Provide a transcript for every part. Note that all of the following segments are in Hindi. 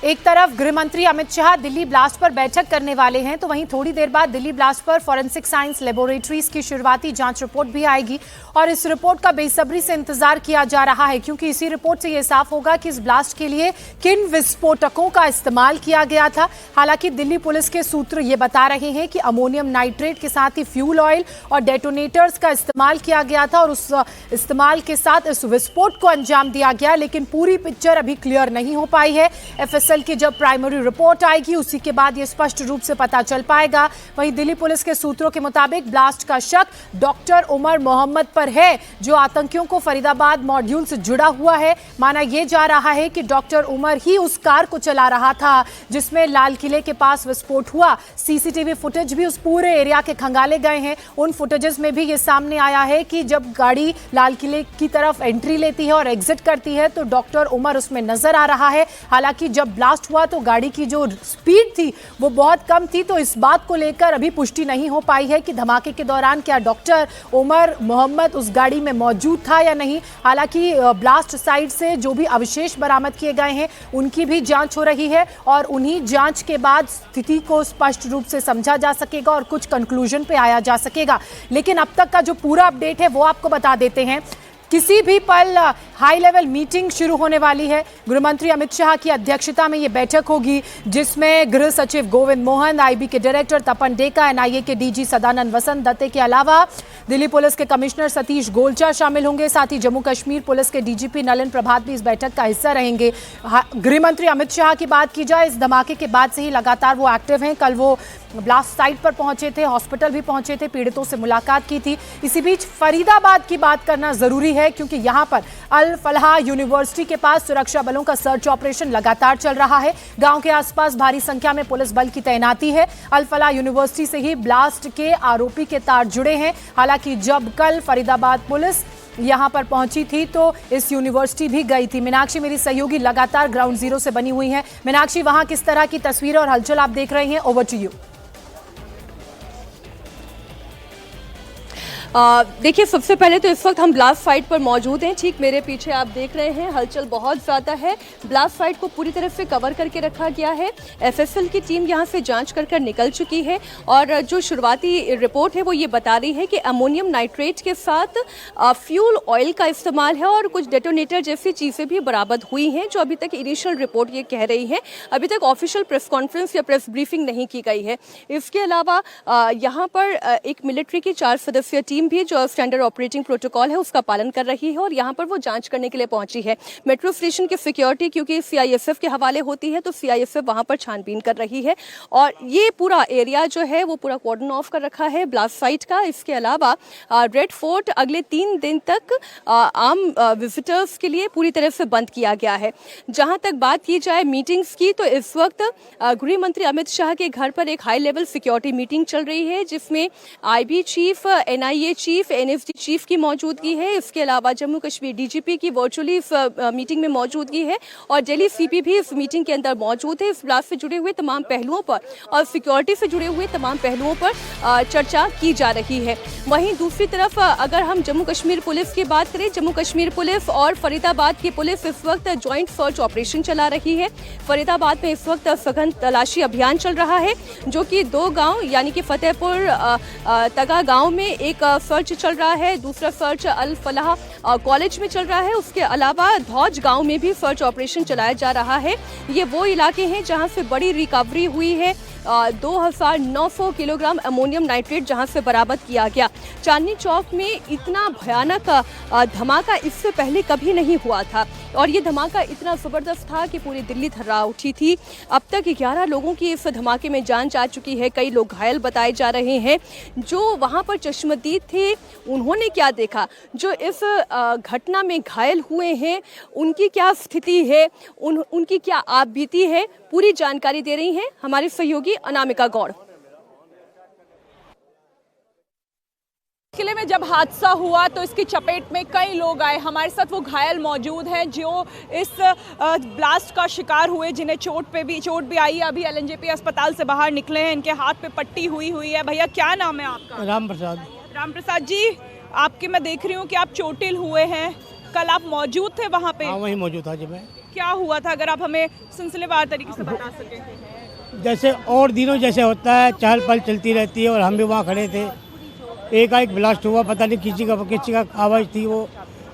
एक तरफ गृह मंत्री अमित शाह दिल्ली ब्लास्ट पर बैठक करने वाले हैं, तो वहीं थोड़ी देर बाद दिल्ली ब्लास्ट पर फॉरेंसिक साइंस लेबोरेटरीज की शुरुआती जांच रिपोर्ट भी आएगी और इस रिपोर्ट का बेसब्री से इंतजार किया जा रहा है, क्योंकि इसी रिपोर्ट से यह साफ होगा कि इस ब्लास्ट के लिए किन विस्फोटकों का इस्तेमाल किया गया था। हालांकि दिल्ली पुलिस के सूत्र ये बता रहे हैं कि अमोनियम नाइट्रेट के साथ ही फ्यूल ऑयल और डेटोनेटर्स का इस्तेमाल किया गया था और उस इस्तेमाल के साथ इस विस्फोट को अंजाम दिया गया, लेकिन पूरी पिक्चर अभी क्लियर नहीं हो पाई है। एफएसएल की जब प्राइमरी रिपोर्ट आएगी उसी के बाद ये स्पष्ट रूप से पता चल पाएगा। वहीं दिल्ली पुलिस के सूत्रों के मुताबिक ब्लास्ट का शक डॉक्टर उमर मोहम्मद पर है, जो आतंकियों को फरीदाबाद मॉड्यूल से जुड़ा हुआ है। माना यह जा रहा है कि डॉक्टर उमर ही उस कार को चला रहा था जिसमें लाल किले के पास विस्फोट हुआ। सीसीटीवी फुटेज भी उस पूरे एरिया के खंगाले गए हैं। उन फुटेजेस में भी ये सामने आया है कि जब गाड़ी लाल किले की तरफ एंट्री लेती है और एग्जिट करती है तो डॉक्टर उमर उसमें नजर आ रहा है। हालांकि जब ब्लास्ट हुआ तो गाड़ी की जो स्पीड थी वो बहुत कम थी, तो इस बात को लेकर अभी पुष्टि नहीं हो पाई है कि धमाके के दौरान क्या डॉक्टर उमर मोहम्मद उस गाड़ी में मौजूद था या नहीं। हालांकि ब्लास्ट साइट से जो भी अवशेष बरामद किए गए हैं उनकी भी जांच हो रही है और उन्हीं जांच के बाद स्थिति को स्पष्ट रूप से समझा जा सकेगा और कुछ कंक्लूजन पे आया जा सकेगा। लेकिन अब तक का जो पूरा अपडेट है वो आपको बता देते हैं। किसी भी पल हाई लेवल मीटिंग शुरू होने वाली है। गृहमंत्री अमित शाह की अध्यक्षता में यह बैठक होगी जिसमें गृह सचिव गोविंद मोहन, आईबी के डायरेक्टर तपन डेका, एनआईए के डीजी सदानंद वसंत दत्ते के अलावा दिल्ली पुलिस के कमिश्नर सतीश गोलचा शामिल होंगे। साथ ही जम्मू कश्मीर पुलिस के डीजीपी नलिन प्रभात भी इस बैठक का हिस्सा रहेंगे। गृहमंत्री अमित शाह की बात की जाए, इस धमाके के बाद से ही लगातार वो एक्टिव हैं। कल वो ब्लास्ट साइट पर पहुंचे थे, हॉस्पिटल भी पहुंचे थे, पीड़ितों से मुलाकात की थी। इसी बीच फरीदाबाद की बात करना जरूरी है क्योंकि यहां पर अल फलाह यूनिवर्सिटी के पास सुरक्षा बलों का सर्च ऑपरेशन लगातार चल रहा है। गांव के आसपास भारी संख्या में पुलिस बल की तैनाती है। अल फलाह यूनिवर्सिटी से ही ब्लास्ट के आरोपी के तार जुड़े हैं। हालांकि जब कल फरीदाबाद पुलिस यहां पर पहुंची थी तो इस यूनिवर्सिटी भी गई थी। मीनाक्षी मेरी सहयोगी लगातार ग्राउंड जीरो से बनी हुई है। मीनाक्षी, वहां किस तरह की तस्वीरें और हलचल आप देख रहे हैं? Over to you. देखिए, सबसे पहले तो इस वक्त हम ब्लास्ट साइट पर मौजूद हैं। ठीक मेरे पीछे आप देख रहे हैं हलचल बहुत ज़्यादा है। ब्लास्ट साइट को पूरी तरह से कवर करके रखा गया है। एफएसएल की टीम यहां से जांच कर निकल चुकी है और जो शुरुआती रिपोर्ट है वो ये बता रही है कि अमोनियम नाइट्रेट के साथ फ्यूल ऑयल का इस्तेमाल है और कुछ डेटोनेटर जैसी चीज़ें भी बरामद हुई हैं, जो अभी तक इनिशियल रिपोर्ट ये कह रही है। अभी तक ऑफिशियल प्रेस कॉन्फ्रेंस या प्रेस ब्रीफिंग नहीं की गई है। इसके अलावा यहाँ पर एक मिलिट्री की 4 सदस्यीय टीम भी जो स्टैंडर्ड ऑपरेटिंग प्रोटोकॉल है उसका पालन कर रही है और यहाँ पर वो जांच करने के लिए पहुंची है। मेट्रो स्टेशन की सिक्योरिटी क्योंकि सीआईएसएफ के हवाले होती है तो सीआईएसएफ वहां पर छानबीन कर रही है और ये पूरा एरिया जो है वो पूरा कॉर्डन ऑफ कर रखा है ब्लास्ट साइट का। इसके अलावा रेड फोर्ट अगले 3 दिन तक आम विजिटर्स के लिए पूरी तरह से बंद किया गया है। जहां तक बात की जाए मीटिंग्स की, तो इस वक्त गृह मंत्री अमित शाह के घर पर एक हाई लेवल सिक्योरिटी मीटिंग चल रही है जिसमें IB chief, NIA chief, NSG chief की मौजूदगी है। इसके अलावा जम्मू कश्मीर डीजीपी की वर्चुअली इस मीटिंग में मौजूदगी है और दिल्ली सीपी भी इस मीटिंग के अंदर मौजूद है। इस ब्लास्ट से जुड़े हुए तमाम पहलुओं पर और सिक्योरिटी से जुड़े हुए तमाम पहलुओं पर चर्चा की जा रही है। वहीं दूसरी तरफ अगर हम जम्मू कश्मीर पुलिस की बात करें, जम्मू कश्मीर पुलिस और फरीदाबाद की पुलिस इस वक्त ज्वाइंट सर्च ऑपरेशन चला रही है। फरीदाबाद में इस वक्त सघन तलाशी अभियान चल रहा है जो कि 2 गांव यानी कि फतेहपुर तगा गांव में एक सर्च चल रहा है, दूसरा सर्च अल फलाह कॉलेज में चल रहा है। उसके अलावा धौज गांव में भी सर्च ऑपरेशन चलाया जा रहा है। ये वो इलाके हैं जहां से बड़ी रिकवरी हुई है। 2900 किलोग्राम अमोनियम नाइट्रेट जहां से बरामद किया गया। चांदनी चौक में इतना भयानक धमाका इससे पहले कभी नहीं हुआ था और ये धमाका इतना ज़बरदस्त था कि पूरी दिल्ली थर्रा उठी थी। अब तक 11 लोगों की इस धमाके में जान जा चुकी है, कई लोग घायल बताए जा रहे हैं। जो वहाँ पर चश्मदीद थे उन्होंने क्या देखा, जो इस घटना में घायल हुए हैं उनकी क्या स्थिति है, उनकी क्या आप बीती है, पूरी जानकारी दे रही हैं हमारी सहयोगी अनामिका गौड़। किले में जब हादसा हुआ तो इसकी चपेट में कई लोग आए। हमारे साथ वो घायल मौजूद हैं जो इस ब्लास्ट का शिकार हुए, जिन्हें चोट भी आई है। अभी एलएनजेपी अस्पताल से बाहर निकले हैं, इनके हाथ पे पट्टी हुई है। भैया क्या नाम है आपका? राम प्रसाद। राम प्रसाद जी, आपके मैं देख रही हूँ कि आप चोटिल हुए हैं, कल आप मौजूद थे वहाँ पे? हाँ, वहीं मौजूद था जी मैं। क्या हुआ था, अगर आप हमें सिलसिलेवार तरीके से बता सकें। जैसे और दिनों जैसे होता है, चहल पहल चलती रहती है और हम भी वहाँ खड़े थे। एक ब्लास्ट हुआ, पता नहीं किसी का आवाज़ थी, वो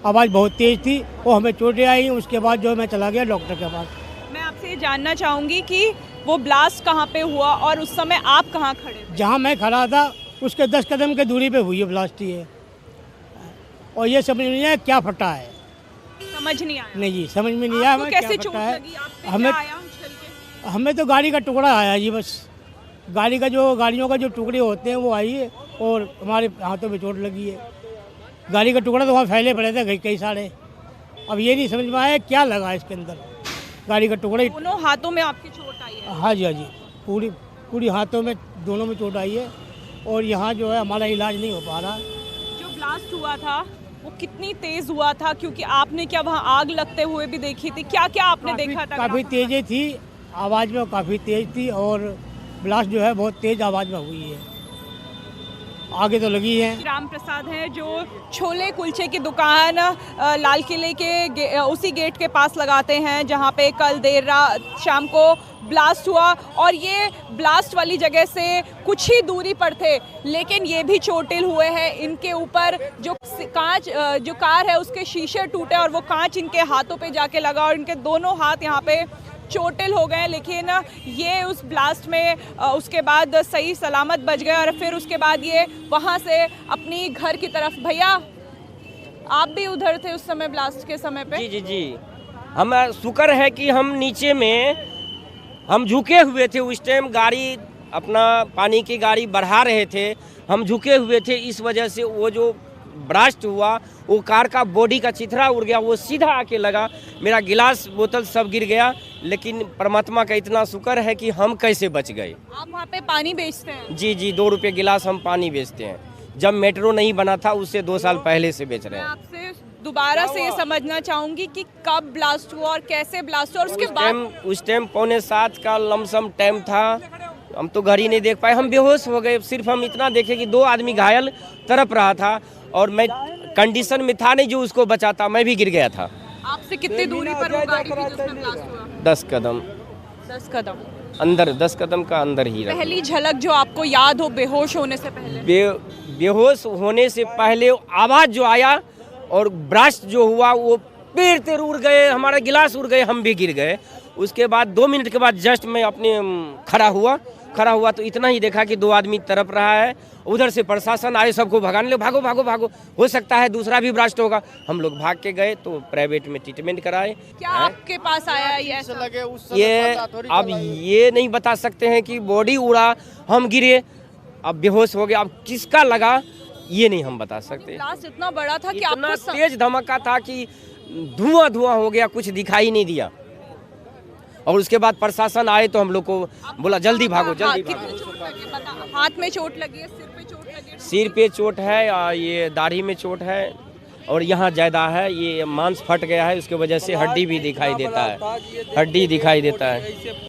आवाज़ बहुत तेज़ थी, वो हमें चोटें आई। उसके बाद जो मैं चला गया डॉक्टर के पास। मैं आपसे ये जानना चाहूँगी कि वो ब्लास्ट कहाँ पे हुआ और उस समय आप कहाँ खड़े थे? जहाँ मैं खड़ा था उसके 10 कदम के दूरी पे हुई है ब्लास्ट ये, और ये समझ में नहीं आया क्या फटा है। समझ नहीं आया? नहीं जी, समझ में नहीं आया आपको हमें कैसे क्या चोट फटा है। लगी? आप पे हमें क्या आया उछल के? हमें तो गाड़ी का टुकड़ा आया जी, बस गाड़ियों का जो टुकड़े होते हैं वो आई है, और हमारे हाथों में चोट लगी है। गाड़ी का टुकड़ा तो वहाँ फैले पड़े थे कई सारे। अब ये नहीं समझ में आया क्या लगा इसके अंदर, गाड़ी का टुकड़ा ही। दोनों हाथों में आपकी चोट आई है? हाँ जी, पूरी हाथों में दोनों में चोट आई है, और यहाँ जो है हमारा इलाज नहीं हो पा रहा। जो ब्लास्ट हुआ था वो कितनी तेज हुआ था, क्योंकि आपने क्या वहाँ आग लगते हुए भी देखी थी, क्या क्या आपने देखा था? काफ़ी तेज़ थी आवाज़ में, काफ़ी तेज़ थी, और ब्लास्ट जो है बहुत तेज़ आवाज़ में हुई है। आगे तो लगी है। राम प्रसाद हैं जो छोले कुलचे की दुकान लाल किले के उसी गेट के पास लगाते हैं जहां पे कल देर रात शाम को ब्लास्ट हुआ, और ये ब्लास्ट वाली जगह से कुछ ही दूरी पर थे, लेकिन ये भी चोटिल हुए हैं। इनके ऊपर जो कार है उसके शीशे टूटे और वो कांच इनके हाथों पे जाके लगा, और इनके दोनों हाथ यहाँ पे चोटिल हो गए। लेकिन ये उस ब्लास्ट में उसके बाद सही सलामत बच गए, और फिर उसके बाद ये वहाँ से अपनी घर की तरफ। भैया आप भी उधर थे उस समय ब्लास्ट के समय पे? जी, हम शुक्र है कि हम नीचे में हम झुके हुए थे उस टाइम, गाड़ी अपना पानी की गाड़ी बढ़ा रहे थे, हम झुके हुए थे, इस वजह से वो जो ब्लास्ट हुआ वो कार का बॉडी का चिथड़ा उड़ गया, वो सीधा आके लगा, मेरा गिलास बोतल सब गिर गया। लेकिन परमात्मा का इतना शुक्र है कि हम कैसे बच गए। आप वहाँ पे पानी बेचते हैं? जी, 2 रुपये गिलास हम पानी बेचते हैं। जब मेट्रो नहीं बना था उससे 2 साल पहले से बेच रहे हैं। मैं आपसे दोबारा से ये समझना चाहूंगी कि कब ब्लास्ट हुआ और कैसे ब्लास्ट हुआ, और उसके बाद? उस टाइम 6:45 का लमसम टाइम था, हम तो घर ही नहीं देख पाए, हम बेहोश हो गए। सिर्फ हम इतना देखे कि 2 आदमी घायल तड़प रहा था, और मैं कंडीशन में था नहीं जो उसको बचाता, मैं भी गिर गया था। आपसे कितनी दूरी पर वो गाड़ी थी जिसमें ब्लास्ट हुआ? 10 कदम 10 कदम अंदर, 10 कदम का अंदर ही रहा। पहली झलक जो आपको याद हो बेहोश होने से पहले? बेहोश होने से पहले आवाज़ जो आया और ब्लास्ट जो हुआ वो पेड़ तेर उड़ गए, हमारा गिलास उड़ गए, हम भी गिर गए। उसके बाद 2 मिनट के बाद जस्ट मैं अपने खड़ा हुआ तो इतना ही देखा कि 2 आदमी तड़प रहा है। उधर से प्रशासन आए, सबको भगाने लगे, भागो, हो सकता है दूसरा भी ब्लास्ट होगा। हम लोग भाग के गए तो प्राइवेट में ट्रीटमेंट कराए। क्या आपके पास आया ये? ये अब ये नहीं बता सकते हैं कि बॉडी उड़ा, हम गिरे, अब बेहोश हो गए, अब किसका लगा ये नहीं हम बता सकते। ब्लास्ट इतना बड़ा था कि इतना आपको तेज धमाका था कि धुआं हो गया, कुछ दिखाई नहीं दिया। और उसके बाद प्रशासन आए तो हम लोग को बोला जल्दी भागो, जल्दी भागो। कितनी चोट लगी बता? हाथ में चोट लगी है, सिर पे चोट लगी है? सिर पे चोट है, ये दाढ़ी में चोट है, और यहाँ ज़्यादा है, ये मांस फट गया है, उसके वजह से हड्डी भी दिखाई देता है,